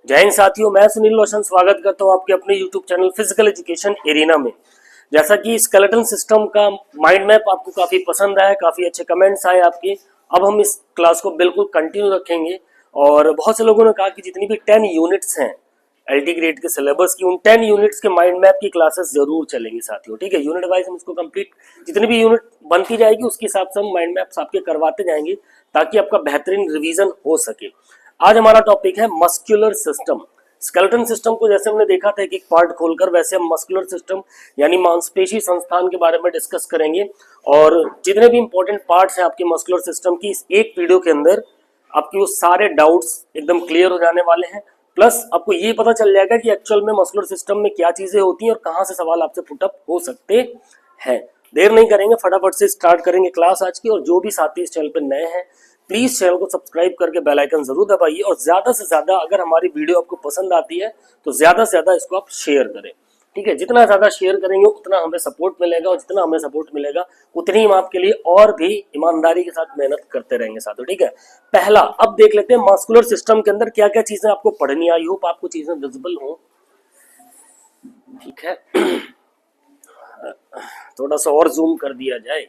जय हिंद साथियों, मैं सुनील रोशन स्वागत करता हूं आपके अपने YouTube channel physical education arena में। जैसा कि स्केलेटन सिस्टम का माइंड मैप आपको काफी पसंद आया, काफी अच्छे कमेंट्स आए आपके। अब हम इस क्लास को बिल्कुल कंटिन्यू रखेंगे और बहुत से लोगों ने कहा कि जितनी भी 10 यूनिट्स हैं LT ग्रेड के सिलेबस की, उन 10 यूनिट्स के माइंड मैप की क्लासेस जरूर चलेंगी साथियों। ठीक है, यूनिट वाइज हम इसको कंप्लीट, जितनी भी यूनिट बनती जाएगी उसके हिसाब से हम माइंड मैप्स आपके करवाते जाएंगे ताकि आपका बेहतरीन रिवीजन हो सके। आज हमारा टॉपिक है मस्कुलर सिस्टम। स्केलेटन सिस्टम को जैसे हमने देखा था एक पार्ट खोलकर, वैसे हम मस्कुलर सिस्टम यानी मांसपेशी संस्थान के बारे में डिस्कस करेंगे। और जितने भी इंपॉर्टेंट पार्ट्स हैं आपके मस्कुलर सिस्टम की, इस एक वीडियो के अंदर आपके वो सारे डाउट्स एकदम क्लियर हो जाने वाले हैं। प्लस आपको ये पता चल जाएगा कि एक्चुअल में मस्कुलर सिस्टम में क्या चीजें होती हैं और कहाँ से सवाल आपसे पुटअप हो सकते हैं। देर नहीं करेंगे, फटाफट से स्टार्ट करेंगे क्लास आज की। और जो भी साथी इस चैनल पर नए हैं प्लीज चैनल को सब्सक्राइब करके बेल आइकन जरूर दबाइए। और ज्यादा से ज्यादा अगर हमारी वीडियो आपको पसंद आती है तो ज्यादा से ज्यादा इसको आप शेयर करें। ठीक है, जितना ज्यादा शेयर करेंगे उतना हमें सपोर्ट मिलेगा, और जितना हमें सपोर्ट मिलेगा उतनी हम आपके लिए और भी ईमानदारी के साथ मेहनत करते रहेंगे साथियों। ठीक है, पहला अब देख लेते हैं मस्कुलर सिस्टम के अंदर क्या क्या चीजें आपको पढ़नी। आई होप आपको चीजें विजिबल हो। ठीक है, थोड़ा सा और जूम कर दिया जाए,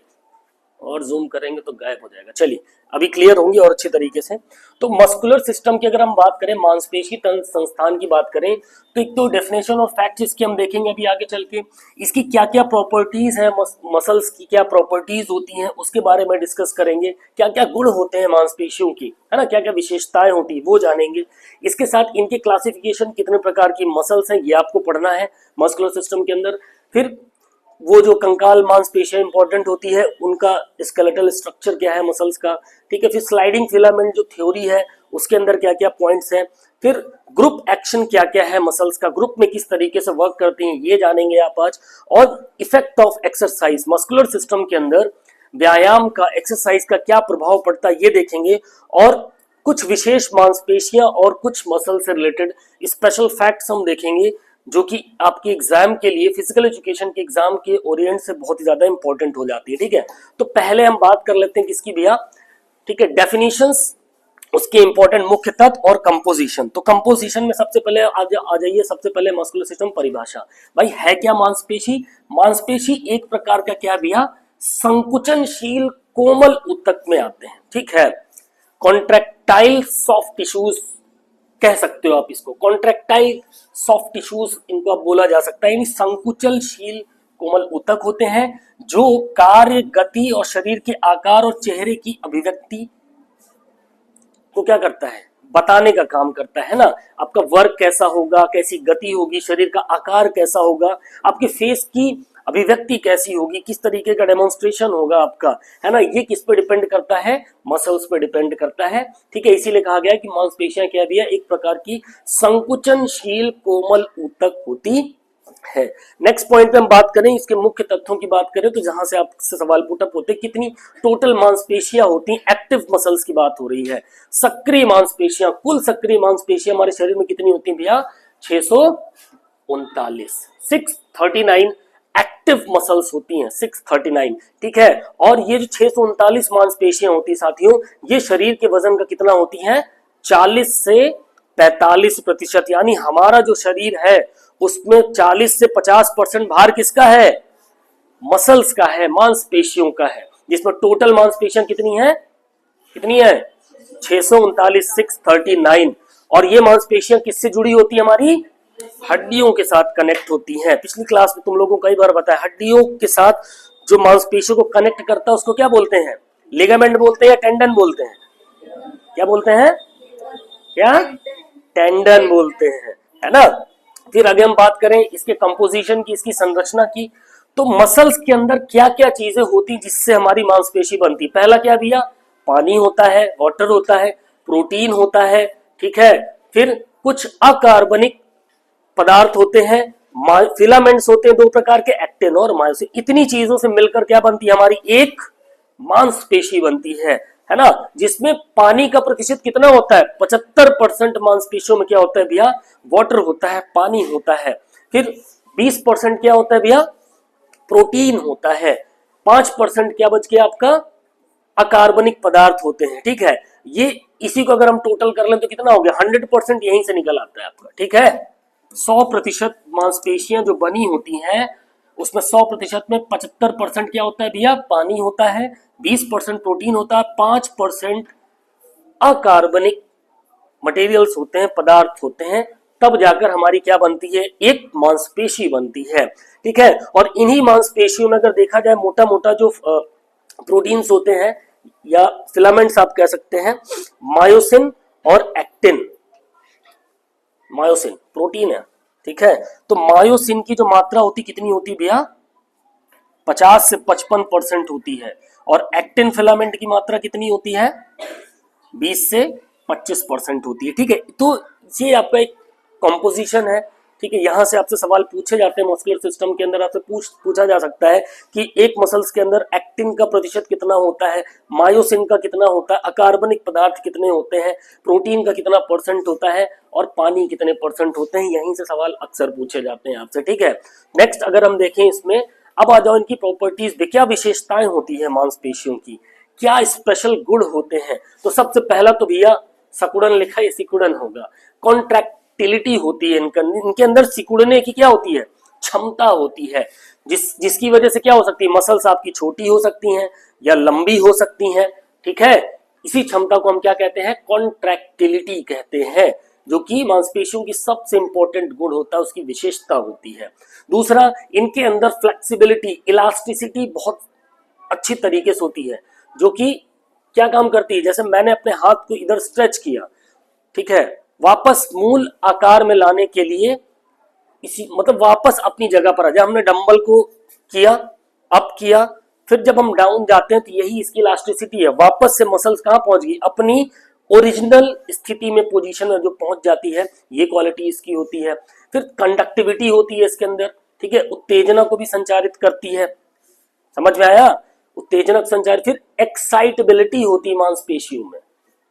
और जूम करेंगे तो गायब हो जाएगा। चलिए अभी क्लियर होंगे और अच्छे तरीके से। तो मस्कुलर सिस्टम की अगर हम बात करें, मांसपेशी तंत्र संस्थान की बात करें, तो एक तो डेफिनेशन और फैक्ट्स इसकी हम देखेंगे अभी आगे चल के। इसकी क्या क्या प्रॉपर्टीज हैं, मसल्स की क्या प्रॉपर्टीज होती हैं उसके बारे में डिस्कस करेंगे। क्या क्या गुण होते हैं मांसपेशियों की, है ना, क्या क्या विशेषताएं होती है वो जानेंगे। इसके साथ इनके क्लासिफिकेशन, कितने प्रकार की मसल्स हैं ये आपको पढ़ना है मस्कुलर सिस्टम के अंदर। फिर वो जो कंकाल मांसपेशियां इंपॉर्टेंट होती है उनका स्केलेटल स्ट्रक्चर क्या है मसल्स का। ठीक है, फिर स्लाइडिंग फिलामेंट जो थ्योरी है उसके अंदर क्या क्या पॉइंट्स हैं। फिर ग्रुप एक्शन क्या क्या है मसल्स का, ग्रुप में किस तरीके से वर्क करते हैं ये जानेंगे आप आज। और effect of exercise, muscular system के अंदर व्यायाम का, एक्सरसाइज का क्या प्रभाव पड़ता है ये देखेंगे। और कुछ विशेष मांसपेशियां और कुछ मसल से रिलेटेड स्पेशल फैक्ट्स हम देखेंगे जो कि आपके एग्जाम के लिए, फिजिकल एजुकेशन के एग्जाम के ओरिएंट से बहुत ही ज्यादा इंपॉर्टेंट हो जाती है। ठीक है, तो पहले हम बात कर लेते हैं किसकी भैया। ठीक है, डेफिनेशंस, उसके इंपॉर्टेंट मुख्य तत्व और कंपोजिशन। तो कंपोजिशन में सबसे पहले आ जाइए, सबसे पहले मस्कुलर सिस्टम परिभाषा। भाई है क्या मांसपेशी? मांसपेशी एक प्रकार का क्या भैया, संकुचनशील कोमल ऊतक में आते हैं। ठीक है, कॉन्ट्रैक्टाइल सॉफ्ट टिश्यूज कह सकते हो आप इसको, कॉन्ट्रैक्टाइल सॉफ्ट टिश्यूज इनको आप बोला जा सकता है। यानी संकुचनशील कोमल ऊतक होते हैं जो कार्य, गति और शरीर के आकार और चेहरे की अभिव्यक्ति को क्या करता है, बताने का काम करता है ना। आपका वर्क कैसा होगा, कैसी गति होगी, शरीर का आकार कैसा होगा, आपके फेस की अभिव्यक्ति कैसी होगी, किस तरीके का डेमोन्स्ट्रेशन होगा आपका, है ना, ये किस पे डिपेंड करता है, मसल्स पे डिपेंड करता है। ठीक है, इसीलिए कहा गया कि मांसपेशियां क्या भी है, एक प्रकार की संकुचनशील कोमल ऊतक होती है। नेक्स्ट पॉइंट पे हम बात करें, इसके मुख्य तथ्यों की बात करें तो जहां से आपसे सवाल पुटअप होते, कितनी टोटल मांसपेशियां होती हैं, एक्टिव मसल्स की बात हो रही है। सक्रिय मांसपेशियां, कुल सक्रिय मांसपेशियां हमारे शरीर में कितनी होती हैं भैया, 639, 639 एक्टिव मसल्स होती हैं, 639। ठीक है, और ये जो 639 मांसपेशियां होती साथियों, ये शरीर के वजन का कितना होती हैं, 40 से 45%। यानी हमारा जो शरीर है उसमें 40 से 50% भार किसका है, मसल्स का है, मांसपेशियों का है। जिसमें टोटल मांसपेशियां कितनी है, कितनी है, 639, 639। और ये मांसपेशियां किससे जुड़ी होती है, हमारी हड्डियों के साथ कनेक्ट होती हैं। पिछली क्लास में तुम लोगों को कई बार बताया, हड्डियों के साथ जो मांसपेशियों को कनेक्ट करता है उसको क्या बोलते हैं, लिगामेंट बोलते हैं या टेंडन बोलते हैं, क्या बोलते हैं, क्या टेंडन बोलते हैं, है ना। फिर आगे हम बात करें इसके कंपोजिशन की, इसकी संरचना की। तो मसल्स के अंदर क्या क्या चीजें होती जिससे हमारी मांसपेशी बनती। पहला क्या भैया, पानी होता है, वाटर होता है, प्रोटीन होता है। ठीक है, फिर कुछ अकार्बनिक पदार्थ होते हैं, फिलामेंट्स होते हैं दो प्रकार के, एक्टिन और मायोसिन। इतनी चीजों से मिलकर क्या बनती है, हमारी एक मांसपेशी बनती है ना। जिसमें पानी का प्रतिशत कितना होता है, 75% मांसपेशियों में क्या होता है भैया, वाटर होता है, पानी होता है। फिर 20% क्या होता है भैया, प्रोटीन होता है। 5% क्या बच गया आपका, अकार्बनिक पदार्थ होते हैं। ठीक है, ये इसी को अगर हम टोटल कर लें तो कितना हो गया, 100% यहीं से निकल आता है आपका, ठीक है। 100% मांसपेशियां जो बनी होती हैं उसमें 100% में 75% क्या होता है भैया, पानी होता है, 20% प्रोटीन होता है, 5% अकार्बनिक मटेरियल्स होते हैं, पदार्थ होते हैं, तब जाकर हमारी क्या बनती है, एक मांसपेशी बनती है, ठीक है। और इन्हीं मांसपेशियों में अगर देखा जाए मोटा मोटा जो प्रोटीन्स होते हैं या फिलामेंट्स आप कह सकते हैं, मायोसिन और एक्टिन। मायोसिन प्रोटीन है, ठीक है। तो मायोसिन की जो मात्रा होती कितनी होती भैया, 50 से 55% होती है, और एक्टिन फिलामेंट की मात्रा कितनी होती है, 20 से 25% होती है, ठीक है। तो ये आपका एक कॉम्पोजिशन है, ठीक है। यहां से आपसे सवाल पूछे जाते हैं मस्कुलर सिस्टम के अंदर, आपसे पूछा जा सकता है कि एक मसल्स के अंदर एक्टिन का प्रतिशत कितना होता है, मायोसिन का कितना होता है, अकार्बनिक पदार्थ कितने होते हैं, प्रोटीन का कितना परसेंट होता है, और पानी कितने परसेंट होते हैं। यहीं से सवाल अक्सर पूछे जाते हैं आपसे, ठीक है। नेक्स्ट अगर हम देखें इसमें, अब आ जाओ इनकी प्रॉपर्टीज, क्या विशेषताएं होती है मांसपेशियों की, क्या स्पेशल गुण होते हैं। तो सबसे पहला तो भैया सिकुड़न लिखा है, सिकुड़न होगा, कॉन्ट्रैक्टिलिटी होती है इनके अंदर सिकुड़ने की क्या होती है, क्षमता होती है, जिसकी वजह से क्या हो सकती है, मसल्स आपकी छोटी हो सकती हैं या लंबी हो सकती हैं, ठीक है। इसी क्षमता को हम क्या कहते हैं, कॉन्ट्रैक्टिलिटी कहते हैं, जो कि मांसपेशियों की सबसे इंपॉर्टेंट गुण होता है, उसकी विशेषता होती है। दूसरा, इनके अंदर फ्लेक्सिबिलिटी, इलास्टिसिटी बहुत अच्छी तरीके से होती है, जो कि क्या काम करती है, जैसे मैंने अपने हाथ को इधर स्ट्रेच किया, ठीक है, वापस मूल आकार में लाने के लिए, इसी मतलब वापस अपनी जगह पर आ जाए, हमने डंबल को किया, अप किया, फिर जब हम डाउन जाते हैं तो यही इसकी इलास्टिसिटी है, वापस से मसल्स कहां पहुंच गई, अपनी ओरिजिनल स्थिति में, पोजीशन में जो पहुंच जाती है, ये क्वालिटी इसकी होती है। फिर कंडक्टिविटी होती है इसके अंदर, ठीक है, उत्तेजना को भी संचारित करती है, समझ में आया, उत्तेजनक संचार। फिर एक्साइटेबिलिटी होती है मांसपेशियों में,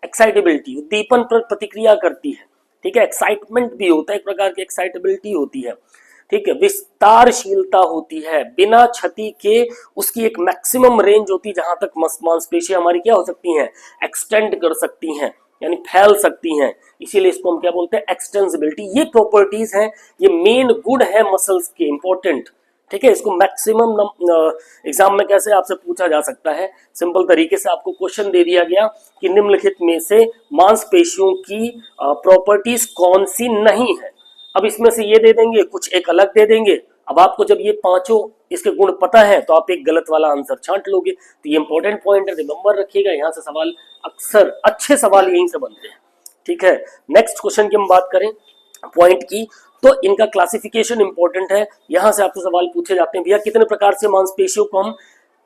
एक्साइटेबिलिटी उद्दीपन पर प्रतिक्रिया करती है, ठीक है, एक्साइटमेंट भी होता है, एक प्रकार की एक्साइटेबिलिटी होती है, ठीक है। विस्तारशीलता होती है, बिना क्षति के उसकी एक मैक्सिमम रेंज होती है जहां तक मांसपेशियां हमारी क्या हो सकती हैं, एक्सटेंड कर सकती हैं, यानी फैल सकती हैं, इसीलिए इसको हम क्या बोलते हैं, एक्सटेंसिबिलिटी। ये प्रॉपर्टीज हैं, ये मेन गुण है मसल्स के, इंपॉर्टेंट, ठीक है। इसको मैक्सिमम एग्जाम में कैसे आपसे पूछा जा सकता है, सिंपल तरीके से आपको क्वेश्चन दे दिया गया कि निम्नलिखित में से मांसपेशियों की प्रॉपर्टीज कौन सी नहीं है। अब इसमें से ये दे देंगे, कुछ एक अलग दे देंगे। अब आपको जब ये पांचों इसके गुण पता है तो आप एक गलत वाला आंसर छांट लोगे। तो ये इंपॉर्टेंट पॉइंट है, रिमेंबर रखिएगा, यहाँ से सवाल अक्सर अच्छे सवाल यहीं से बनते हैं, ठीक है। नेक्स्ट क्वेश्चन की हम बात करें पॉइंट की, तो इनका क्लासिफिकेशन इंपॉर्टेंट है। यहां से आपसे सवाल पूछे जाते हैं, भैया कितने प्रकार से मांसपेशियों को हम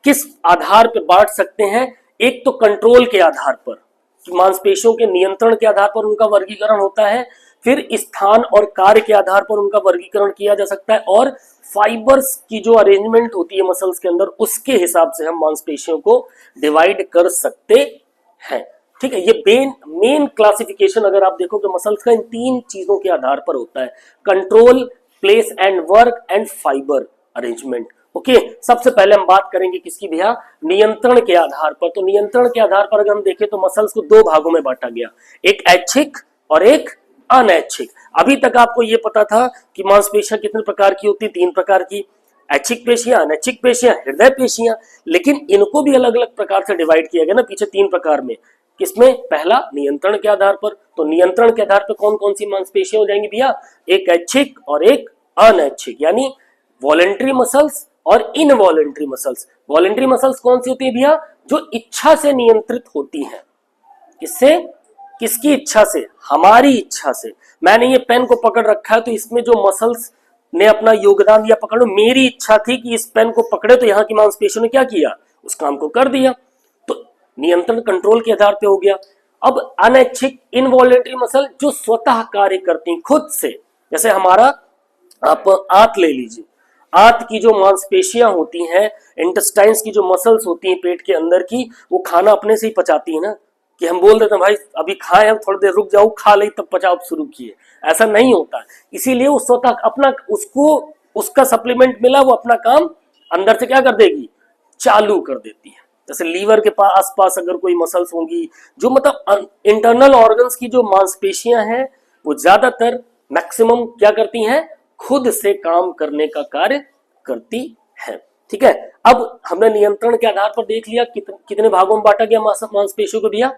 किस आधार पर बांट सकते हैं। एक तो कंट्रोल के आधार पर, मांसपेशियों के नियंत्रण के आधार पर उनका वर्गीकरण होता है, फिर स्थान और कार्य के आधार पर उनका वर्गीकरण किया जा सकता है, और फाइबर्स की जो अरेंजमेंट होती है मसल्स के अंदर, उसके हिसाब से हम मांसपेशियों को डिवाइड कर सकते हैं, ठीक है। ये मेन क्लासिफिकेशन अगर आप देखोगे मसल्स का, इन तीन चीजों के आधार पर होता है, control, place and work and fibre arrangement, okay. सबसे पहले हम बात करेंगे किसकी भैया, नियंत्रण के आधार पर। तो नियंत्रण के आधार पर अगर हम देखें तो मसल्स को दो भागों में बांटा गया, एक ऐच्छिक और एक अनैच्छिक। अभी तक आपको यह पता था कि मांसपेशियां कितने प्रकार की होती, तीन प्रकार की, ऐच्छिक पेशियां, अनैच्छिक पेशियां, हृदय पेशियां, लेकिन इनको भी अलग अलग प्रकार से डिवाइड किया गया ना पीछे, तीन प्रकार में। किसमें, पहला नियंत्रण के आधार पर, तो नियंत्रण के आधार पर कौन कौन सी मांसपेशियां हो जाएंगी भैया, एक ऐच्छिक और एक अनैच्छिक, यानी वॉलेंट्री मसल्स और इनवॉलेंट्री मसल्स। वॉलेंट्री मसल्स कौन सी होती है भैया, जो इच्छा से नियंत्रित होती हैं, किससे, किसकी इच्छा से, हमारी इच्छा से। मैंने ये पेन को पकड़ रखा है तो इसमें जो मसल्स ने अपना योगदान दिया, पकड़ो, मेरी इच्छा थी कि इस पेन को पकड़े, तो यहाँ की मांसपेशियों ने क्या किया, उस काम को कर दिया, तो नियंत्रण कंट्रोल के आधार पे हो गया। अब अनैच्छिक इनवॉलेंटरी मसल जो स्वतः कार्य करती हैं खुद से, जैसे हमारा आप आंत ले लीजिए, आंत की जो मांसपेशियां होती हैं, इंटेस्टाइन्स की जो मसल्स होती हैं पेट के अंदर की, वो खाना अपने से ही पचाती है ना, कि हम बोल देते हैं भाई अभी खाए, हम थोड़ी देर रुक जाओ, खा ले तब पचाओ शुरू किए, ऐसा नहीं होता। इसीलिए वो स्वतः अपना, उसको उसका सप्लीमेंट मिला, वो अपना काम अंदर से क्या कर देगी, चालू कर देती है, जैसे लीवर के पास आसपास अगर कोई मसल्स होंगी, जो मतलब इंटरनल ऑर्गन्स की जो मांसपेशियां हैं वो ज्यादातर मैक्सिमम क्या करती हैं, खुद से काम करने का कार्य करती है। ठीक है, अब हमने नियंत्रण के आधार पर देख लिया कितने भागों में बांटा गया मांसपेशियों को भैया,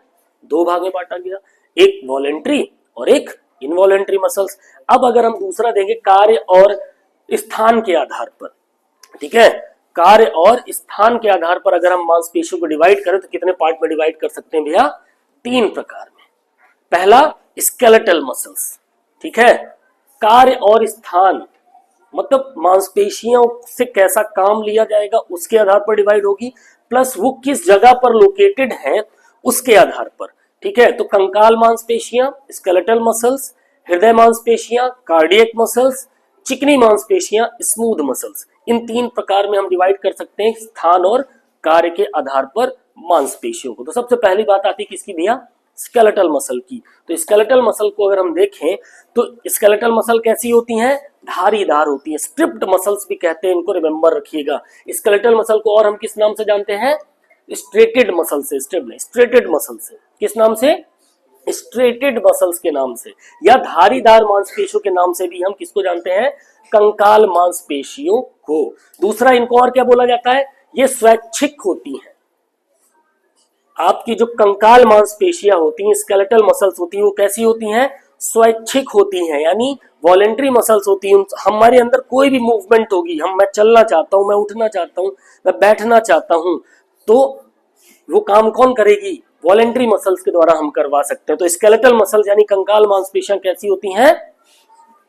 2 भाग में बांटा गया, एक वॉलेंट्री और एक इनवॉलेंट्री मसल्स। अब अगर हम दूसरा देंगे कार्य और स्थान के आधार पर, ठीक है, कार्य और स्थान के आधार पर अगर हम मांसपेशियों को डिवाइड करें तो कितने पार्ट में डिवाइड कर सकते हैं भैया, 3 प्रकार में। पहला स्केलेटल मसल्स, ठीक है, कार्य और स्थान मतलब मांसपेशियों से कैसा काम लिया जाएगा उसके आधार पर डिवाइड होगी, प्लस वो किस जगह पर लोकेटेड है उसके आधार पर। ठीक है, तो कंकाल मांसपेशियां स्केलेटल मसल्स, हृदय मांसपेशियां कार्डियक मसल्स, चिकनी मांसपेशियां स्मूथ मसल्स। इन 3 प्रकार में हम डिवाइड कर सकते हैं स्थान और कार्य के आधार पर मांसपेशियों को। तो सबसे पहली बात आती है किसकी भैया, स्केलेटल मसल की। तो स्केलेटल मसल को अगर हम देखें तो स्केलेटल मसल कैसी होती हैं, धारीदार होती है, स्ट्रिप्ड मसल्स भी कहते हैं, इनको रिमेंबर रखिएगा। स्केलेटल मसल को और हम किस नाम से जानते हैं, स्ट्रेटेड मसल से, स्ट्रेटेड मसल से, किस नाम से, स्ट्रेटेड मसल्स के नाम से, या धारीदार मांसपेशियों के नाम से भी हम किसको जानते हैं, कंकाल मांसपेशियों को। दूसरा इनको और क्या बोला जाता है, ये स्वैच्छिक होती हैं। आपकी जो कंकाल मांसपेशियां होती हैं, स्केलेटल मसल्स होती हैं, वो कैसी होती हैं, स्वैच्छिक होती हैं, यानी वॉलेंट्री मसल्स होती हैं। हमारे अंदर कोई भी मूवमेंट होगी, मैं चलना चाहता हूं, मैं उठना चाहता हूं, मैं बैठना चाहता हूं, तो वो काम कौन करेगी, वॉलेंट्री मसल्स के द्वारा हम करवा सकते हैं। तो स्केलेटल मसल्स यानी कंकाल मांसपेशियां कैसी होती हैं,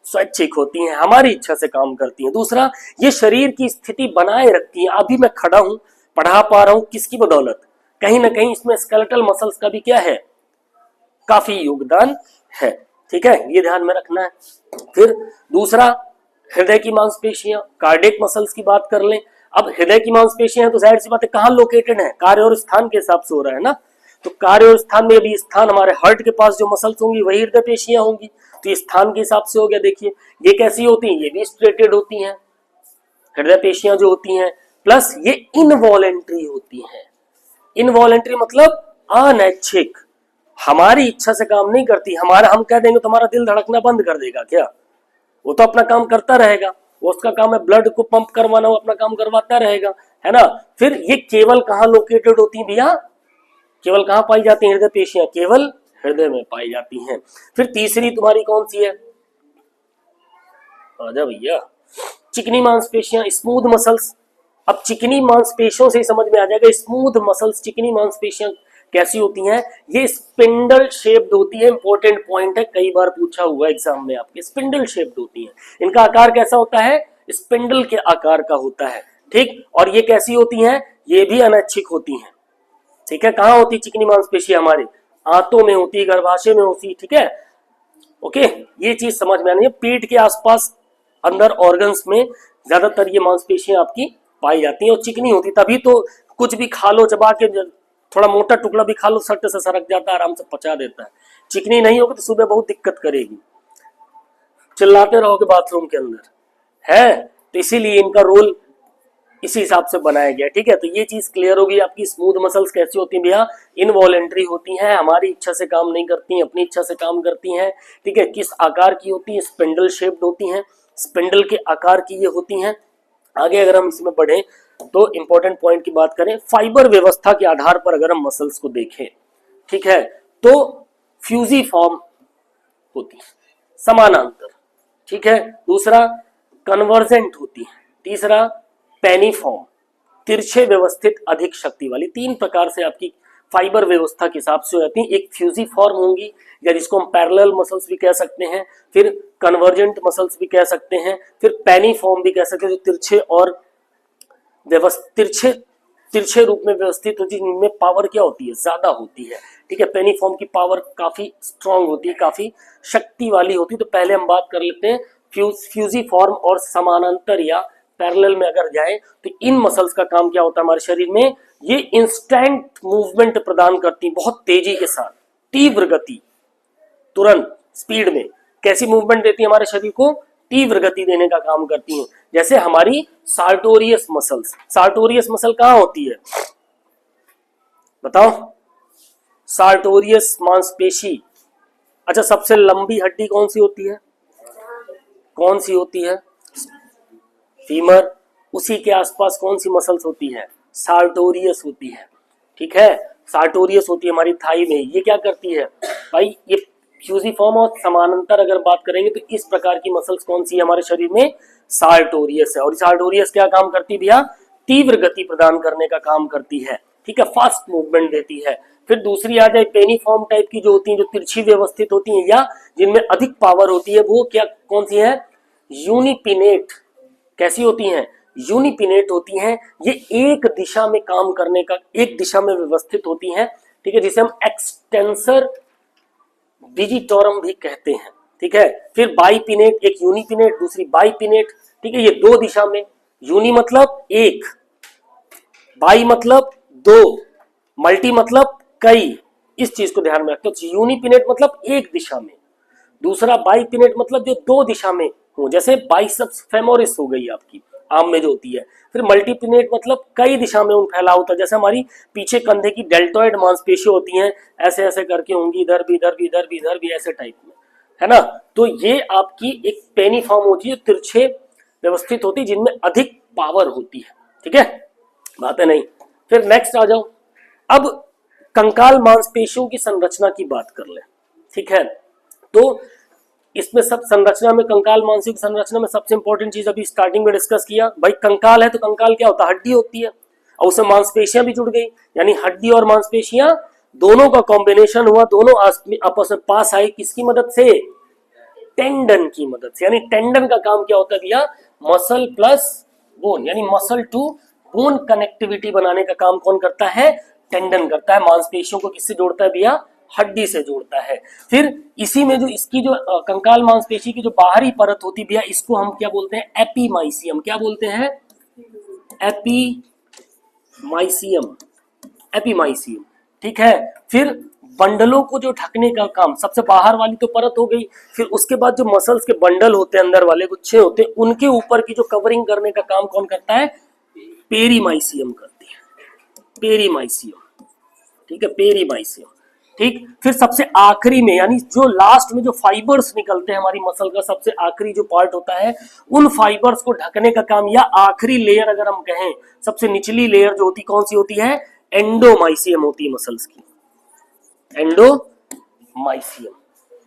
स्वैच्छिक होती हैं, हमारी इच्छा से काम करती हैं। दूसरा, ये शरीर की स्थिति बनाए रखती हैं। अभी मैं खड़ा हूं, पढ़ा पा रहा हूं, किसकी बदौलत, कहीं ना कहीं इसमें स्केलेटल मसल्स का भी क्या है, काफी योगदान है। ठीक है, ये ध्यान में रखना है। फिर दूसरा, हृदय की मांसपेशियां, कार्डियक मसल्स की बात कर लें। अब हृदय की मांसपेशियां हैं तो जाहिर सी बात है कहां लोकेटेड है, कार्य और स्थान के हिसाब से हो रहा है ना। तो कार्य और स्थान में भी स्थान हमारे हार्ट के पास जो मसल्स होंगी वही हृदय पेशियां होंगी, तो ये स्थान के हिसाब से हो गया। देखिए ये कैसी होती हैं, ये भी स्ट्रेटेड होती हैं हृदय पेशियां जो होती हैं, प्लस ये इनवॉलेंट्री होती हैं। इनवॉलेंट्री मतलब अनैच्छिक, हमारी इच्छा से काम नहीं करती। हम कह देंगे तुम्हारा दिल धड़कना बंद कर देगा क्या, वो तो अपना काम करता रहेगा, वो उसका काम है ब्लड को पंप करवाना, वो अपना काम करवाता रहेगा, है ना। फिर ये केवल कहां लोकेटेड होती है भैया, केवल कहां पाई जाती है हृदय पेशियां, केवल हृदय में पाई जाती हैं। फिर तीसरी तुम्हारी कौन सी है, आजा भैया, चिकनी मांसपेशियां स्मूथ मसल्स। अब चिकनी मांसपेशियों से समझ में आ जाएगा स्मूथ मसल्स, चिकनी मांसपेशियां कैसी होती हैं, ये स्पिंडल शेप्ड होती है। इंपॉर्टेंट पॉइंट है, कई बार पूछा हुआ एग्जाम में आपके, स्पिंडल शेप्ड होती हैं। इनका आकार कैसा होता है, स्पिंडल के आकार का होता है। ठीक, और ये कैसी होती हैं, ये भी अनैच्छिक होती हैं। ठीक है, कहां होती है चिकनी मांसपेशी, हमारे आंतों में होती है, गर्भाशय में होती है। ठीक है, ओके, ये चीज समझ में आनी है। पेट के आसपास अंदर ऑर्गन्स में ज्यादातर ये मांसपेशियां आपकी पाई जाती हैं और चिकनी होती, तभी तो कुछ भी खा लो, चबा के थोड़ा मोटा टुकड़ा भी खा लो, सट से सरक जाता है, आराम से पचा देता है। चिकनी नहीं होगी तो सुबह बहुत दिक्कत करेगी, चिल्लाते रहोगे बाथरूम के अंदर, है। तो इसीलिए इनका रोल इसी हिसाब से बनाया गया। ठीक है, तो ये चीज क्लियर होगी आपकी। स्मूथ मसल्स कैसी होती हैं भैया, इनवॉलेंट्री होती हैं, हमारी इच्छा से काम नहीं करती हैं, अपनी इच्छा से काम करती हैं। ठीक है, किस आकार की होती है, स्पिंडल शेप्ड होती हैं, स्पिंडल के आकार की ये होती हैं। आगे अगर हम इसमें बढ़े तो इंपॉर्टेंट पॉइंट की बात करें, फाइबर व्यवस्था के आधार पर अगर हम मसल्स को देखें, ठीक है, तो फ्यूजिफॉर्म होती है, समानांतर। ठीक है, दूसरा कन्वर्जेंट होती है, तीसरा पेनिफॉर्म, तिरछे व्यवस्थित अधिक शक्ति वाली। 3 प्रकार से आपकी फाइबर व्यवस्था के हिसाब से हो जाती है। एक फ्यूजिफॉर्म होंगी, या जिसको हम पैरेलल मसल्स भी कह सकते हैं, फिर कन्वर्जेंट मसल्स भी कह सकते हैं, फिर पेनिफॉर्म भी कह सकते हैं, जो तिरछे और तिरछे रूप में व्यवस्थित होती है, जिनमें पावर क्या होती है, ज्यादा होती है। ठीक है, पेनिफॉर्म की पावर काफी स्ट्रांग होती है, काफी शक्ति वाली होती है। तो पहले हम बात कर लेते हैं फ्यूजिफॉर्म और समानांतर या पैरेलल में अगर जाए तो इन मसल्स का काम क्या होता है हमारे शरीर में, ये इंस्टेंट मूवमेंट प्रदान करती है, बहुत तेजी के साथ, तीव्र गति, तुरंत स्पीड में। कैसी मूवमेंट देती है हमारे शरीर को, तीव्र गति देने का काम करती हैं। जैसे हमारी सार्टोरियस मसल्स, सार्टोरियस मसल कहाँ होती है, बताओ। सार्टोरियस मांसपेशी। अच्छा, सबसे लंबी हड्डी कौन सी होती है? कौन सी होती है? फीमर। उसी के आसपास कौन सी मसल्स होती है? सार्टोरियस होती है। ठीक है, सार्टोरियस होती है हमारी थाई में। ये क्या करती है भाई? ये फ्यूजिफॉर्म और समानांतर अगर बात करेंगे तो इस प्रकार की मसल्स कौन सी है हमारे शरीर में? सार्टोरियस है। और सार्टोरियस क्या काम करती है भैया? तीव्र गति प्रदान करने का काम करती है। ठीक है, फास्ट मूवमेंट देती है। फिर दूसरी आ जाए पेनीफॉर्म टाइप की जो होती है, जो तिरछी व्यवस्थित होती है या जिनमें अधिक पावर होती है, वो क्या कौन सी है? यूनिपिनेट। कैसी होती हैं? यूनिपिनेट होती हैं। ये एक दिशा में काम करने का, एक दिशा में व्यवस्थित होती हैं। ठीक है, जिसे हम एक्सटेंसर डिजिटोरम भी कहते हैं। ठीक है, फिर बाइपिनेट, एक यूनिपिनेट दूसरी बाइपिनेट। ठीक है, ये दो दिशा में, यूनि मतलब एक, बाई मतलब दो, मल्टी मतलब कई। इस चीज को ध्यान में रखते हो। यूनिपिनेट मतलब एक दिशा में, दूसरा बाइपिनेट मतलब जो दो दिशा में हो, जैसे बाइसेप्स फेमोरिस हो गई आपकी आर्म में जो होती है। फिर मल्टीपिनेट मतलब कई दिशा में फैला होता है, जैसे हमारी पीछे कंधे की डेल्टोइड मांसपेशी होती हैं, ऐसे ऐसे करके होंगी, इधर भी इधर भी इधर भी इधर भी, ऐसे टाइप में, है ना। तो ये आपकी एक पेनीफॉर्म होती है, तिरछे व्यवस्थित होती है, जिनमें अधिक पावर होती है। ठीक है, बात है नहीं। फिर नेक्स्ट आ जाओ। अब कंकाल मांसपेशियों की संरचना की बात कर ले। ठीक है, तो इसमें सब संरचना में, कंकाल मांसपेशियों की संरचना में सबसे इंपॉर्टेंट चीज अभी स्टार्टिंग में डिस्कस किया भाई, कंकाल है तो कंकाल क्या होता है? हड्डी होती है, और उसमें मांसपेशियां भी जुड़ गई, यानी हड्डी और मांसपेशियां दोनों का कॉम्बिनेशन हुआ, दोनों आपस में पास आई, किसकी मदद से? टेंडन की मदद से। यानी टेंडन का काम क्या होता है भैया? मसल प्लस बोन, यानी मसल टू बोन कनेक्टिविटी बनाने का काम कौन करता है? टेंडन करता है। मांसपेशियों को किससे जोड़ता है भैया? हड्डी से जोड़ता है। फिर इसी में जो इसकी जो कंकाल मांसपेशी की जो बाहरी परत होती है भैया, इसको हम क्या बोलते हैं? एपीमाइसियम। क्या बोलते हैं? Epimysium, epimysium. ठीक है, फिर बंडलों को जो ढकने का काम, सबसे बाहर वाली तो परत हो गई, फिर उसके बाद जो मसल्स के बंडल होते हैं, अंदर वाले गुच्छे होते हैं, उनके ऊपर की जो कवरिंग करने का काम कौन करता है? पेरीमाइसियम करती है, पेरीमाइसियम। ठीक है, पेरीमाइसियम। ठीक, फिर सबसे आखिरी में, यानी जो लास्ट में जो फाइबर्स निकलते हैं हमारी मसल का, सबसे आखिरी जो पार्ट होता है, उन फाइबर्स को ढकने का काम, या आखिरी लेयर अगर हम कहें, सबसे निचली लेयर जो होती कौन सी होती है? एंडोमाइसियम होती है मसल्स की, एंडोमाइसियम।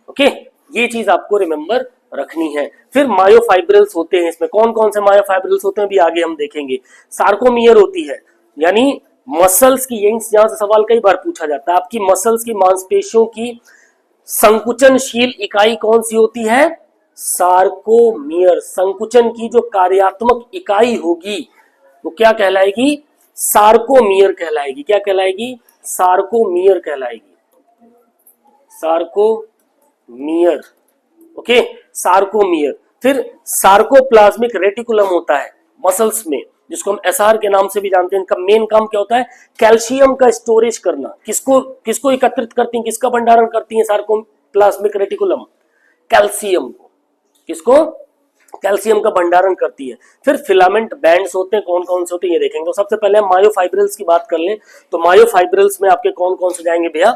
ओके, ये चीज आपको रिमेंबर रखनी है। फिर मायोफाइब्रिल्स होते हैं। इसमें कौन कौन से मायोफाइब्रिल्स होते हैं भी आगे हम देखेंगे। सार्कोमियर होती है, यानी मसल्स की, यहां से सवाल कई बार पूछा जाता है, आपकी मसल्स की, मांसपेशियों की संकुचनशील इकाई कौन सी होती है? सार्कोमियर। संकुचन की जो कार्यात्मक इकाई होगी वो क्या कहलाएगी? सार्कोमियर कहलाएगी। क्या कहलाएगी? सार्कोमियर कहलाएगी, सार्कोमियर। Okay, sarcomere. फिर सार्कोप्लाज्मिक रेटिकुलम होता है मसल्स में, जिसको हम एसआर के नाम से भी जानते हैं। इनका मेन काम क्या होता है? कैल्शियम का स्टोरेज करना। किसको किसको एकत्रित करती हैं, किसका भंडारण करती हैं सार्कोप्लाज्मिक रेटिकुलम? कैल्शियम को। किसको? कैल्शियम का भंडारण करती है। फिर फिलामेंट बैंड्स होते हैं, कौन कौन से होते हैं ये देखेंगे। तो सबसे पहले हम मायोफाइब्रिल्स की बात कर लें, तो मायोफाइब्रिल्स में आपके कौन कौन से जाएंगे भैया?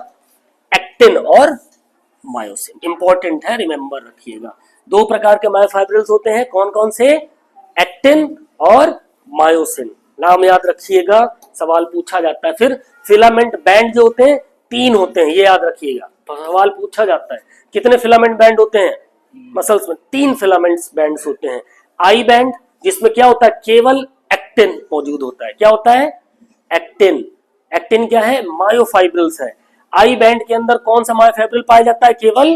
एक्टिन और मायोसिन। इंपॉर्टेंट है, रिमेंबर रखिएगा। दो प्रकार के मायोफाइब्रिल्स होते हैं, कौन कौन से? एक्टिन और मायोसिन। नाम याद रखिएगा, सवाल पूछा जाता है। फिर फिलामेंट बैंड जो होते हैं, तीन होते हैं, ये याद रखिएगा, तो सवाल पूछा जाता है कितने फिलामेंट बैंड होते हैं मसल्स में? तीन फिलामेंट बैंड्स होते हैं। आई बैंड, जिसमें क्या होता है? केवल एक्टिन मौजूद होता है। क्या होता है? एक्टिन। एक्टिन क्या है? मायोफाइब्रिल्स है। आई बैंड के अंदर कौन सा मायोफाइब्रिल पाया जाता है? केवल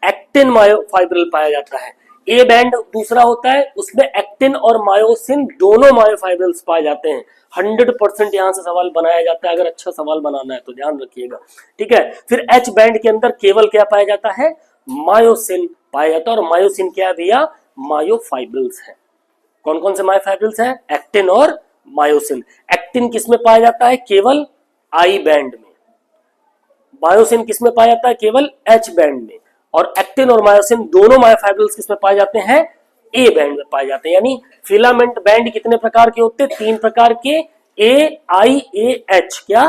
एक्टिन मायोफाइब्रिल पाया जाता है। ए बैंड दूसरा होता है, उसमें एक्टिन और मायोसिन दोनों मायोफाइब्रिल्स पाए जाते हैं। 100% यहां से सवाल बनाया जाता है, अगर अच्छा सवाल बनाना है तो ध्यान रखिएगा। ठीक है, फिर एच बैंड के अंदर केवल क्या पाया जाता है? मायोसिन पाया जाता है। और मायोसिन क्या है भैया? मायोफाइब्रिल्स है। कौन कौन से मायोफाइब्रिल्स हैं? एक्टिन और मायोसिन। एक्टिन किसमें पाया जाता है? केवल आई बैंड में। मायोसिन किसमें पाया जाता है? केवल एच बैंड में। और एक्टिन और मायोसिन दोनों मायोफाइब्रिल्स किसमें पाए जाते हैं? ए बैंड में पाए जाते हैं। यानी फिलामेंट बैंड कितने प्रकार के होते हैं? तीन प्रकार के, ए, आई, ए, एच। क्या?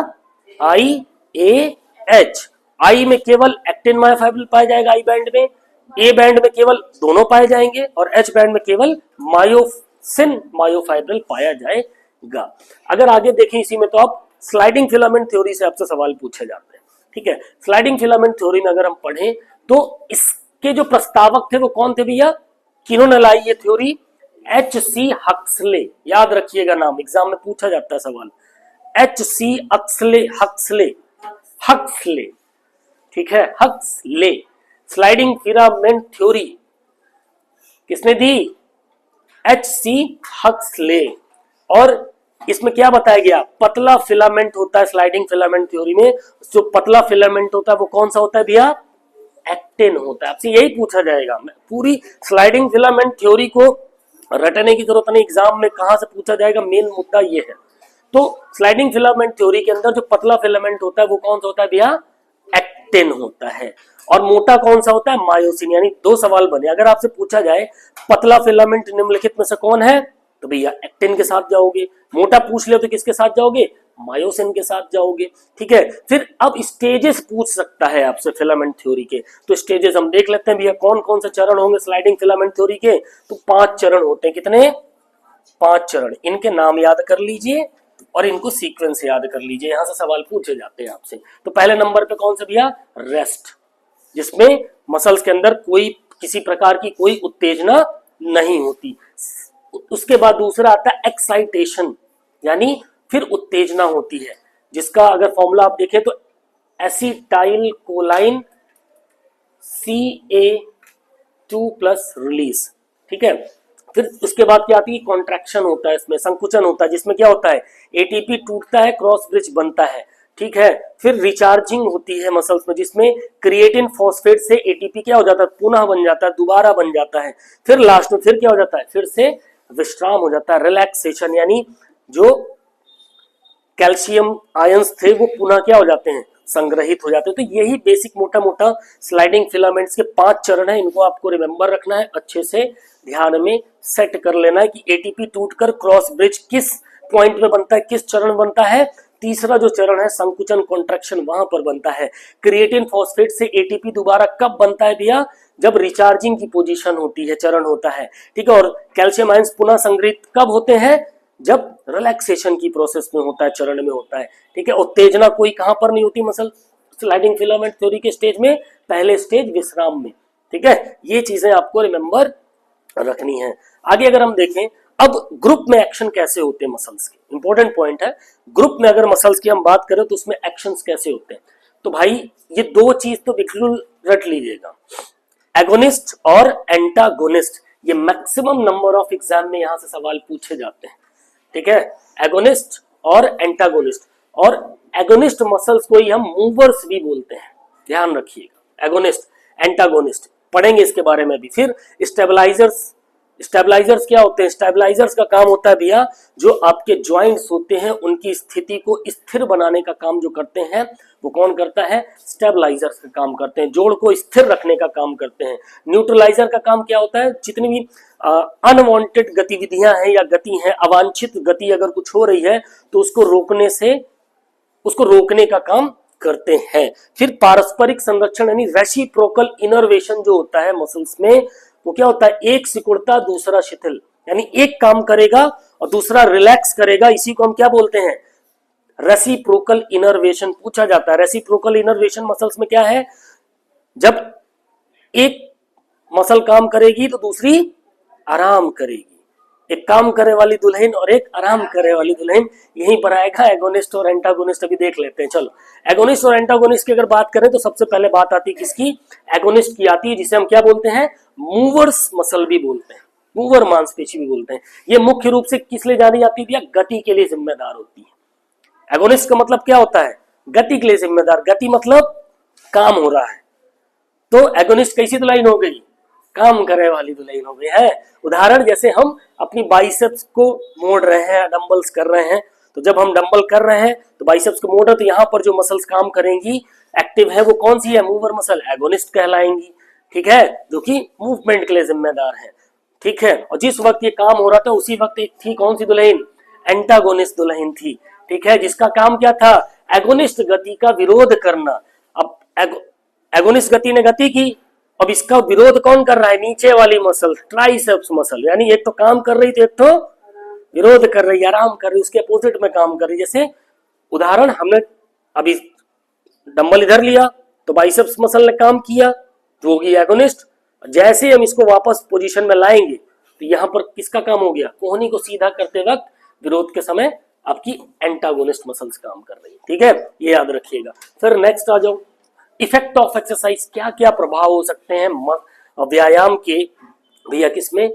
IAH। आई में केवल एक्टिन मायोफाइब्रिल पाया जाएगा आई बैंड में, ए बैंड में केवल दोनों पाए जाएंगे और एच बैंड में केवल मायोसिन मायोफाइब्रिल पाया जाएगा। अगर आगे देखें इसी में तो आप स्लाइडिंग फिलामेंट थ्योरी से आपसे सवाल पूछे जाते हैं। ठीक है, स्लाइडिंग फिलामेंट थ्योरी में अगर हम पढ़ें तो इसके जो प्रस्तावक थे वो कौन थे भैया, किन्होंने लाई ये थ्योरी, H.C. हक्सले। याद रखिएगा नाम, एग्जाम में पूछा जाता है सवाल, H.C. हक्सले। ठीक है, हक्सले। स्लाइडिंग फिलामेंट थ्योरी किसने दी, H.C. हक्सले। और इसमें क्या बताया गया, पतला फिलामेंट होता है स्लाइडिंग फिलामेंट थ्योरी में, जो पतला फिलामेंट होता है वो कौन सा होता है भैया, एक्टिन होता है। आपसे यही पूछा जाएगा, पूरी स्लाइडिंग फिलामेंट थ्योरी को रटने की जरूरत नहीं, एग्जाम में कहां से पूछा जाएगा, मेन मुद्दा ये है। तो स्लाइडिंग फिलामेंट थ्योरी के अंदर जो पतला फिलामेंट होता है वो कौन सा होता है भैया, एक्टिन होता है। और मोटा कौन सा होता है, मायोसिन। यानी दो सवाल बने, अगर आपसे पूछा जाए पतला फिलामेंट निम्नलिखित में से कौन है, तो भैया एक्टिन के साथ जाओगे। मोटा पूछ ले तो किसके साथ जाओगे, मायोसिन के साथ जाओगे। ठीक है, फिर अब स्टेजेस पूछ सकता है आपसे फिलामेंट थ्योरी के, तो स्टेजेस हम देख लेते हैं भैया कौन कौन से चरण होंगे स्लाइडिंग फिलामेंट थ्योरी के। तो 5 चरण होते हैं, कितने, 5 चरण। इनके नाम याद कर लीजिए और इनको सीक्वेंस याद कर लीजिए, यहां से सवाल पूछे जाते हैं आपसे। तो पहले नंबर पे कौन सा भैया, रेस्ट, जिसमें मसल्स के अंदर कोई किसी प्रकार की कोई उत्तेजना नहीं होती। उसके बाद दूसरा आता है एक्साइटेशन, यानी फिर उत्तेजना होती है, जिसका अगर फॉर्मूला आप देखें तो एसिटाइल कोलाइन CA2 प्लस रिलीज। ठीक है, फिर उसके बाद क्या आती है, कॉन्ट्रैक्शन होता है, इसमें संकुचन होता है, जिसमें क्या होता है, एटीपी टूटता है, क्रॉस ब्रिज बनता है। ठीक है, फिर रिचार्जिंग होती है मसल्स में, जिसमें क्रिएटिन फॉस्फेट से एटीपी क्या हो जाता है, पुनः बन जाता है, दोबारा बन जाता है। फिर लास्ट में फिर क्या हो जाता है, फिर से विश्राम हो जाता है, रिलैक्सेशन, यानी जो कैल्शियम आयंस थे वो पुनः क्या हो जाते हैं, संग्रहित हो जाते हैं। तो यही बेसिक मोटा मोटा स्लाइडिंग फिलामेंट्स के 5 चरण है, इनको आपको रिमेंबर रखना है, अच्छे से ध्यान में सेट कर लेना है कि एटीपी टूटकर क्रॉस ब्रिज किस पॉइंट में बनता है, किस चरण में बनता है। तीसरा जो चरण है संकुचन कॉन्ट्रैक्शन, वहां पर बनता है। क्रिएटिन फॉस्फेट से एटीपी दोबारा कब बनता है भैया, जब रिचार्जिंग की पोजीशन होती है, चरण होता है। ठीक है, और कैल्शियम आयंस पुनः संग्रहित कब होते हैं, जब रिलैक्सेशन की प्रोसेस में होता है, चरण में होता है। ठीक है, उत्तेजना कोई कहां पर नहीं होती मसल स्लाइडिंग फिलामेंट थ्योरी के स्टेज में, पहले स्टेज विश्राम में। ठीक है, ये चीजें आपको रिमेंबर रखनी है। आगे अगर हम देखें अब ग्रुप में एक्शन कैसे होते हैं मसल्स के, इंपॉर्टेंट पॉइंट है। ग्रुप में अगर मसल्स की हम बात करें तो उसमें एक्शंस कैसे होते हैं, तो भाई ये दो चीज तो बिल्कुल रट लीजिएगा, एगोनिस्ट और एंटागोनिस्ट। ये मैक्सिमम नंबर ऑफ एग्जाम में यहां से सवाल पूछे जाते हैं। ठीक है, एगोनिस्ट और एंटागोनिस्ट। और एगोनिस्ट मसल्स को ही हम मूवर्स भी बोलते हैं, ध्यान रखिएगा। एगोनिस्ट एंटागोनिस्ट पढ़ेंगे इसके बारे में भी। फिर स्टेबलाइजर्स, स्टेबलाइजर्स क्या होते हैं, स्टेबलाइजर्स का काम होता है भैया जो आपके ज्वाइंट्स होते हैं उनकी स्थिति को स्थिर बनाने का काम जो करते हैं वो कौन करता है, स्टेबलाइजर्स का काम करते हैं, जोड़ को स्थिर रखने का काम करते हैं। न्यूट्रलाइजर का काम क्या होता है, जितनी भी अनवांटेड गतिविधियां हैं या गति हैं, अवांछित गति अगर कुछ हो रही है तो उसको रोकने से, उसको रोकने का काम करते हैं। फिर पारस्परिक संरक्षण यानी रेसिप्रोकल इनर्वेशन जो होता है मसल्स में, वो क्या होता है, एक सिकुड़ता दूसरा शिथिल, यानी एक काम करेगा और दूसरा रिलैक्स करेगा, इसी को हम क्या बोलते हैं, रेसिप्रोकल इनर्वेशन पूछा जाता है। रेसिप्रोकल इनर्वेशन मसल्स में क्या है, जब एक मसल काम करेगी तो दूसरी आराम करेगी, एक काम करे वाली दुल्हन और एक आराम करे वाली दुल्हन, यहीं पर आएगा एगोनिस्ट और एंटागोनिस्ट। अभी देख लेते हैं, चलो एगोनिस्ट और एंटागोनिस्ट की अगर बात करें तो सबसे पहले बात आती है किसकी, एगोनिस्ट की आती है, जिसे हम क्या बोलते हैं, मूवर्स मसल भी बोलते हैं, मूवर मांसपेशी भी बोलते हैं। ये मुख्य रूप से किस लिए जानी जाती है, गति के लिए जिम्मेदार होती है। एगोनिस्ट का मतलब क्या होता है, गति के लिए जिम्मेदार, गति मतलब काम हो रहा है, तो एगोनिस्ट कैसी दुल्हन हो गई, काम करे वाली दुल्हन हो गई है। उदाहरण जैसे हम अपनी बाइसेप्स को मोड़ रहे हैं, डंबल्स कर रहे हैं, तो जब हम डंबल कर रहे हैं तो बाइसेप्स को मोड़ रहे हैं, तो यहाँ पर जो मसल्स काम करेंगी एक्टिव है वो कौन सी है, मूवर मसल, एगोनिस्ट कहलाएंगी। ठीक है, जो कि मूवमेंट के लिए जिम्मेदार है। ठीक है, और जिस वक्त ये काम हो रहा था उसी वक्त एक थी कौन सी दुल्हन, एंटागोनिस्ट दुल्हन थी। ठीक है, जिसका काम क्या था, एगोनिस्ट गति का विरोध करना। अब एगोनिस्ट गति ने गति की, अब इसका विरोध कौन कर रहा है? नीचे वाली मसल, ट्राइसेप्स मसल, यानी एक तो काम कर रही थी, एक तो विरोध कर रही, आराम कर रही, उसके अपोजिट में काम कर रही। जैसे उदाहरण, हमने अभी डंबल इधर लिया तो बाइसेप्स मसल ने काम किया, जो होगी एगोनिस्ट। जैसे हम इसको वापस पोजीशन में लाएंगे तो यहां पर किसका काम हो गया? कोहनी को सीधा करते वक्त विरोध के समय आपकी एंटागोनिस्ट मसल्स काम कर रही है। ठीक है, ये याद रखिएगा। फिर नेक्स्ट आ जाओ, इफेक्ट ऑफ एक्सरसाइज, क्या क्या प्रभाव हो सकते हैं व्यायाम के भैया किसमें?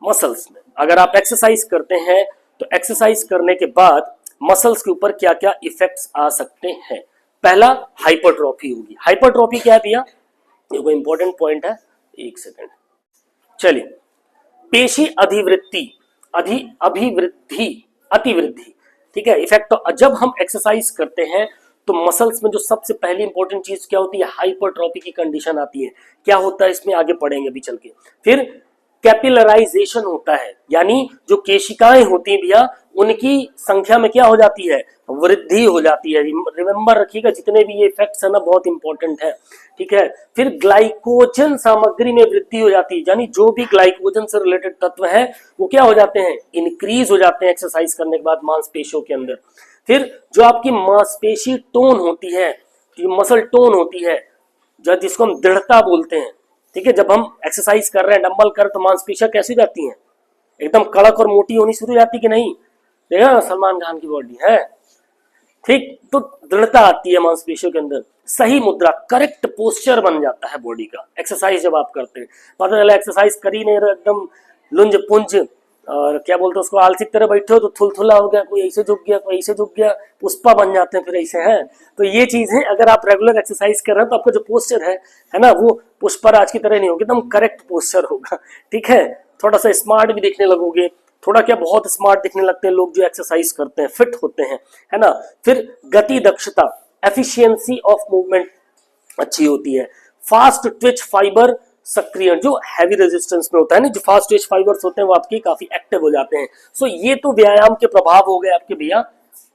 मसल्स में। अगर आप एक्सरसाइज करते हैं तो एक्सरसाइज करने के बाद मसल्स के ऊपर क्या क्या इफेक्ट्स आ सकते हैं? पहला, हाइपरट्रॉफी होगी। हाइपरट्रॉफी क्या है भैया? ये कोई इंपॉर्टेंट पॉइंट है, एक सेकंड। चलिए, पेशी अधिवृत्ति, अभिवृद्धि, अतिवृद्धि। ठीक है, इफेक्ट। तो जब हम एक्सरसाइज करते हैं तो मसल्स में जो सबसे पहली इंपॉर्टेंट चीज क्या होती है? हाइपरट्रॉफी की कंडीशन आती है। क्या होता है इसमें, आगे पढ़ेंगे अभी चल के। फिर कैपिलराइजेशन होता है, यानी जो केशिकाएं होती हैं भैया, उनकी संख्या में क्या हो जाती है? वृद्धि हो जाती है। रिमेंबर रखिएगा, जितने भी ये इफेक्ट्स है ना, बहुत इंपॉर्टेंट है। ठीक है, फिर ग्लाइकोजन सामग्री में वृद्धि हो जाती है, यानी जो भी ग्लाइकोजन से रिलेटेड तत्व है वो क्या हो जाते हैं? इंक्रीज हो जाते हैं एक्सरसाइज करने के बाद मांसपेशियों के अंदर। फिर जो आपकी मांसपेशी टोन होती है, मसल टोन होती है, जिसको हम दृढ़ता बोलते हैं। ठीक है, जब हम एक्सरसाइज कर रहे हैं, डंबल कर, तो मांसपेशियां कैसी जाती हैं? एकदम कड़क और मोटी होनी शुरू हो जाती कि नहीं? देखा सलमान खान की बॉडी है, ठीक, तो दृढ़ता आती है मांसपेशियों के अंदर। सही मुद्रा, करेक्ट पोस्चर बन जाता है बॉडी का एक्सरसाइज जब आप करते हैं। पता चला एक्सरसाइज कर ही नहीं रहे, एकदम लुंज पुंज और क्या बोलते हैं उसको, आलसी तरह बैठे हो तो थुलथुला हो गया, कोई ऐसे झुक गया, कोई ऐसे झुक गया, पुष्पा बन जाते हैं फिर ऐसे हैं। तो ये चीज है, अगर आप रेगुलर एक्सरसाइज कर रहे हैं तो आपका जो पोस्चर है ना, वो पुष्पराज की तरह नहीं होगा, एकदम करेक्ट पोस्चर होगा। ठीक है, थोड़ा सा स्मार्ट भी दिखने लगोगे, थोड़ा क्या बहुत स्मार्ट दिखने लगते हैं लोग जो एक्सरसाइज करते हैं, फिट होते हैं, है ना। फिर गति दक्षता, एफिशिएंसी ऑफ मूवमेंट अच्छी होती है। फास्ट ट्विच फाइबर सक्रियण, जो हैवी रेजिस्टेंस में होता है ना, जो फास्ट ट्विच फाइबर्स होते हैं वो आपके काफी एक्टिव हो जाते हैं। सो ये तो व्यायाम के प्रभाव हो गए आपके भैया,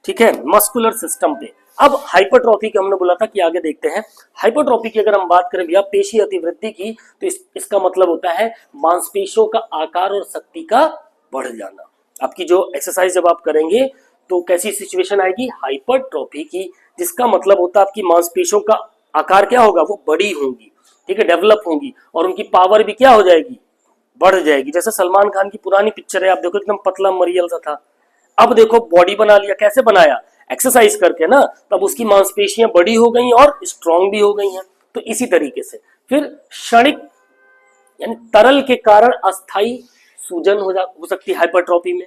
ठीक है, मस्कुलर सिस्टम पे। अब हाइपरट्रॉफी की हमने बोला था कि आगे देखते हैं। हाइपरट्रॉफी की अगर हम बात करें भैया, पेशी अतिवृद्धि की, तो इसका मतलब होता है मांसपेशियों का आकार और शक्ति का बढ़ जाना। आपकी जो एक्सरसाइज जब आप करेंगे तो कैसी सिचुएशन आएगी? हाइपरट्रॉफी की, जिसका मतलब होता है आपकी मांसपेशियों का आकार क्या होगा? वो बड़ी होंगी, ठीक है, डेवलप होंगी, और उनकी पावर भी क्या हो जाएगी? बढ़ जाएगी। जैसे सलमान खान की पुरानी पिक्चर है, आप देखो एकदम पतला मरियल सा था, अब देखो बॉडी बना लिया। कैसे बनाया? एक्सरसाइज करके ना, तब उसकी मांसपेशियां बड़ी हो गई और स्ट्रांग भी हो गई हैं। तो इसी तरीके से फिर क्षणिक, यानी तरल के कारण अस्थायी सूजन हो सकती है हाइपरट्रॉफी में।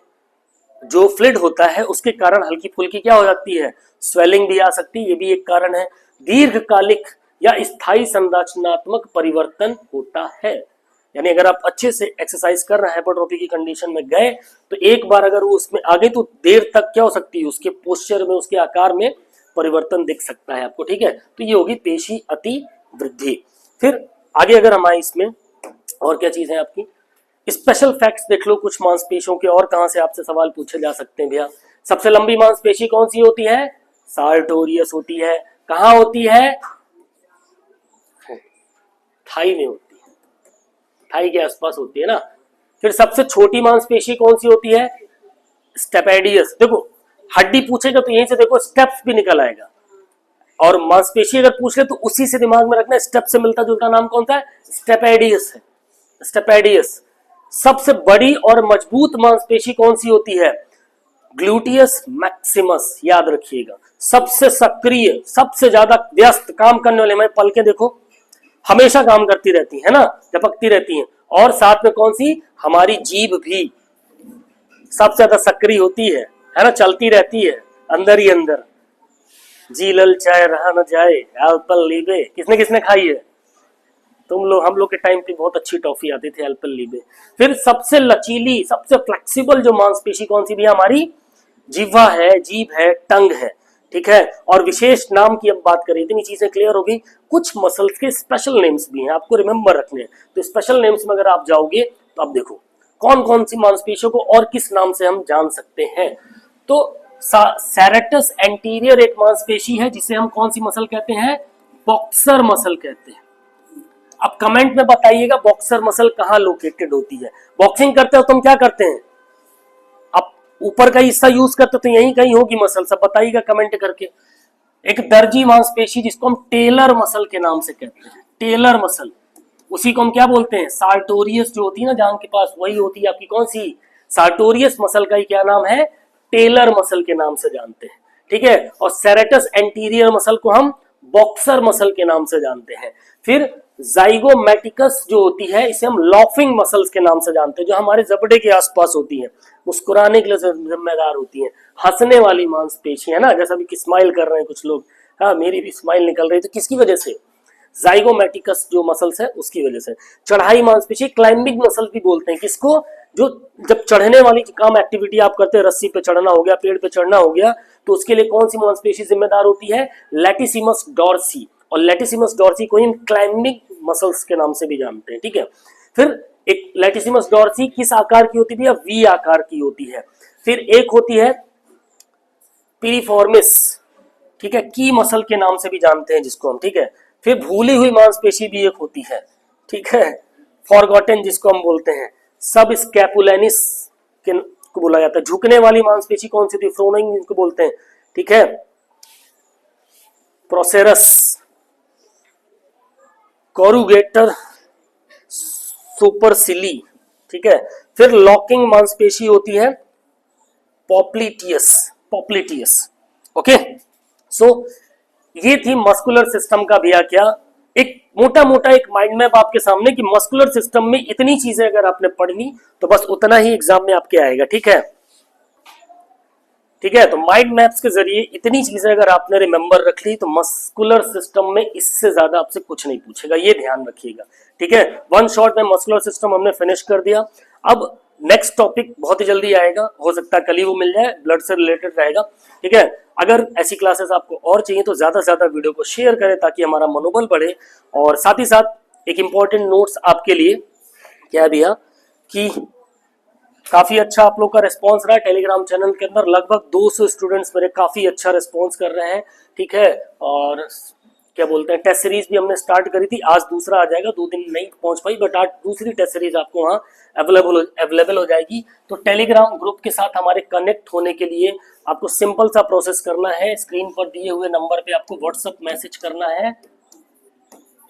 जो फ्लूइड होता है उसके कारण हल्की फुल्की क्या हो जाती है? स्वेलिंग भी आ सकती है, ये भी एक कारण है। दीर्घकालिक या स्थायी संरचनात्मक परिवर्तन होता है, यानी अगर आप अच्छे से एक्सरसाइज कर रहे हैं, हाइपरट्रॉफी की कंडीशन में गए, तो एक बार अगर वो उसमें आ गई तो देर तक क्या हो सकती है? उसके पोस्चर में, उसके आकार में परिवर्तन दिख सकता है आपको। ठीक है, तो ये होगी पेशी अति वृद्धि। फिर आगे अगर हम आए इसमें, और क्या चीज है आपकी? स्पेशल फैक्ट्स देख लो कुछ मांसपेशियों के, और कहां से आपसे सवाल पूछे जा सकते हैं भैया। सबसे लंबी मांसपेशी कौन सी होती है? सार्टोरियस होती है। कहां होती है? थाई में होती है, थाई के आसपास होती है ना। फिर सबसे छोटी मांसपेशी कौन सी होती है? स्टेपेडियस। देखो हड्डी पूछेगा तो यहीं से देखो स्टेप्स भी निकल आएगा, और मांसपेशी अगर पूछ ले तो उसी से दिमाग में रखना, स्टेप से मिलता जुलता नाम कौन सा है? स्टेपेडियस है, स्टेपेडियस। सबसे बड़ी और मजबूत मांसपेशी कौन सी होती है? ग्लूटियस मैक्सिमस, याद रखिएगा। सबसे सक्रिय, सबसे ज्यादा व्यस्त काम करने वाले, मैं पलकें देखो हमेशा काम करती रहती है ना, झपकती रहती हैं। और साथ में कौन सी? हमारी जीभ भी सबसे ज्यादा सक्रिय होती है ना, चलती रहती है अंदर ही अंदर। जी ललचाए रहा न जाए, एल्पेनलीबे किसने किसने खाई है? तुम लोग, हम लोग के टाइम पे बहुत अच्छी टॉफी आती थी एल्पेनलीबे। फिर सबसे लचीली, सबसे फ्लेक्सिबल जो मांसपेशी कौन सी भी? हमारी जिह्वा है, जीभ है, टंग है। ठीक है, और विशेष नाम की अब बात करें, इतनी चीजें क्लियर हो गई। कुछ मसल्स के स्पेशल नेम्स भी हैं, आपको रिमेंबर रखने हैं। तो स्पेशल नेम्स में अगर आप जाओगे तो आप देखो कौन कौन सी मांसपेशियों को और किस नाम से हम जान सकते हैं। तो सेरेटस एंटीरियर एक मांसपेशी है जिसे हम कौन सी मसल कहते हैं, बॉक्सर मसल कहते हैं। अब कमेंट में बताइएगा बॉक्सर मसल कहां लोकेटेड होती है। बॉक्सिंग करते हो तुम क्या करते हैं, अब ऊपर का हिस्सा यूज करते हो तो यहीं कहीं होगी मसल, सब बताइएगा कमेंट करके। एक दर्जी मांसपेशी जिसको हम टेलर मसल के नाम से कहते हैं, टेलर मसल, उसी को हम क्या बोलते हैं, सार्टोरियस जो होती है ना जांघ के पास, वही होती है आपकी कौन सी, सार्टोरियस मसल का ही क्या नाम है, टेलर मसल के नाम से जानते हैं, ठीक है। और सेरेटस एंटीरियर मसल को हम बॉक्सर मसल के नाम से जानते हैं। फिर जाइगोमैटिकस जो होती है इसे हम लॉफिंग मसल्स के नाम से जानते हैं, जो हमारे जबड़े के आसपास होती है, मुस्कुराने के लिए जिम्मेदार होती है, हंसने वाली मांसपेशी है ना, जैसा भी स्माइल कर रहे हैं कुछ लोग, हाँ मेरी भी स्माइल निकल रही है, तो किसकी वजह से, जाइगोमैटिकस जो मसल्स है उसकी वजह से। चढ़ाई मांसपेशी, क्लाइंबिंग मसल भी बोलते हैं किसको, जो जब चढ़ने वाली काम एक्टिविटी आप करते हैं, रस्सी पे चढ़ना हो गया, पेड़ पे चढ़ना हो गया, तो उसके लिए कौन सी मांसपेशी जिम्मेदार होती है, लैटिसिमस डॉर्सी, और लैटिसिमस डॉर्सी को हम क्लाइंबिंग मसल्स के नाम से भी जानते हैं, ठीक है। फिर एक लैटिसिमस डॉर्सी किस आकार की होती है, वी आकार की होती है। फिर एक होती है पिरिफॉर्मिस, ठीक है, की मसल के नाम से भी जानते हैं जिसको हम, ठीक है। फिर भूली हुई मांसपेशी भी एक होती है, ठीक है, फॉरगॉटन जिसको हम बोलते हैं, सब स्कैपुलैनिस को बोला जाता है। झुकने वाली मांसपेशी कौन सी थी, फ्रोनिंग जिसको बोलते हैं, ठीक है, प्रोसेरस, कोरुगेटर सुपरसिली, ठीक है। फिर लॉकिंग मांसपेशी होती है पॉप्लिटियस, पॉप्लिटियस, ओके। सो ये थी मस्कुलर सिस्टम का भैया क्या, एक मोटा मोटा एक माइंड मैप आपके सामने कि मस्कुलर सिस्टम में इतनी चीजें अगर आपने पढ़ ली तो बस उतना ही एग्जाम में आपके आएगा, ठीक है, ठीक है। तो माइंड मैप्स के जरिए इतनी चीजें अगर आपने रिमेंबर रख ली तो मस्कुलर सिस्टम में इससे ज्यादा आपसे कुछ नहीं पूछेगा, ये ध्यान रखिएगा, ठीक है। वन शॉट में मस्कुलर सिस्टम हमने फिनिश कर दिया। अब नेक्स्ट टॉपिक बहुत ही जल्दी आएगा, हो सकता है कल ही वो मिल जाए, ब्लड से रिलेटेड रहेगा, ठीक है। अगर ऐसी क्लासेस आपको और चाहिए तो ज्यादा से ज्यादा वीडियो को शेयर करें ताकि हमारा मनोबल बढ़े। और साथ ही साथ एक इंपॉर्टेंट नोट्स आपके लिए क्या है भैया कि काफी अच्छा आप लोग का रिस्पांस रहा है टेलीग्राम चैनल के अंदर, लगभग 200 स्टूडेंट्स मेरे काफी अच्छा रिस्पांस कर रहे हैं, ठीक है। और क्या बोलते हैं, टेस्ट सीरीज भी हमने स्टार्ट करी थी, आज दूसरा आ जाएगा, 2 दिन नहीं पहुंच पाई बट आज दूसरी टेस्ट सीरीज आपको वहाँ अवेलेबल हो जाएगी। तो टेलीग्राम ग्रुप के साथ हमारे कनेक्ट होने के लिए आपको सिंपल सा प्रोसेस करना है, स्क्रीन पर दिए हुए नंबर पे आपको व्हाट्सएप मैसेज करना है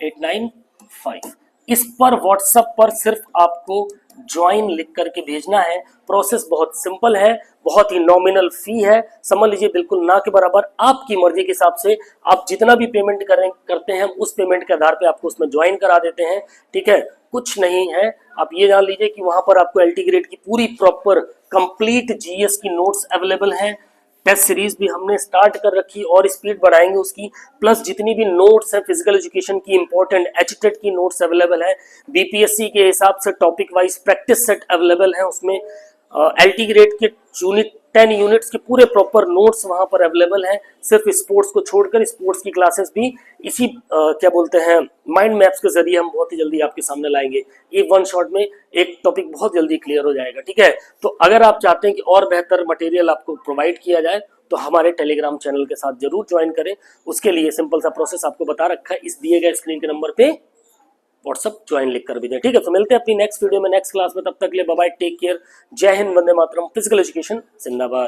895, इस पर व्हाट्सएप पर सिर्फ आपको ज्वाइन लिख करके भेजना है। प्रोसेस बहुत सिंपल है, बहुत ही नॉमिनल फी है, समझ लीजिए बिल्कुल ना के बराबर, आपकी मर्जी के हिसाब से आप जितना भी पेमेंट करते हैं उस पेमेंट के आधार पे आपको उसमें ज्वाइन करा देते हैं, ठीक है। कुछ नहीं है, आप ये जान लीजिए कि वहां पर आपको एलटी ग्रेड की पूरी प्रॉपर कंप्लीट जीएस की नोट्स अवेलेबल हैं, टेस्ट सीरीज भी हमने स्टार्ट कर रखी और स्पीड बढ़ाएंगे उसकी, प्लस जितनी भी नोट्स है फिजिकल एजुकेशन की इंपॉर्टेंट एचटेट की नोट्स अवेलेबल है, बीपीएससी के हिसाब से topic wise practice set available है, उसमें एलटी ग्रेड के यूनिट 10 यूनिट्स के पूरे प्रॉपर नोट्स वहां पर अवेलेबल हैं। सिर्फ स्पोर्ट्स को छोड़कर स्पोर्ट्स की क्लासेस भी इसी क्या बोलते हैं माइंड मैप्स के जरिए हम बहुत ही जल्दी आपके सामने लाएंगे। ये वन शॉट में एक टॉपिक बहुत जल्दी क्लियर हो जाएगा, ठीक है। तो अगर आप चाहते हैं कि और बेहतर मटेरियल आपको प्रोवाइड किया जाए तो हमारे टेलीग्राम चैनल के साथ जरूर ज्वाइन करें। उसके लिए सिंपल सा प्रोसेस आपको बता रखा है, इस दिए गए स्क्रीन के नंबर पे व्हाट्सअप ज्वाइन लिख कर भी दें, ठीक है। तो मिलते हैं अपनी नेक्स्ट वीडियो में नेक्स्ट क्लास में, तब तक के लिए बाय बाय, टेक केयर, जय हिंद, वंदे मातरम, फिजिकल एजुकेशन जिंदाबाद।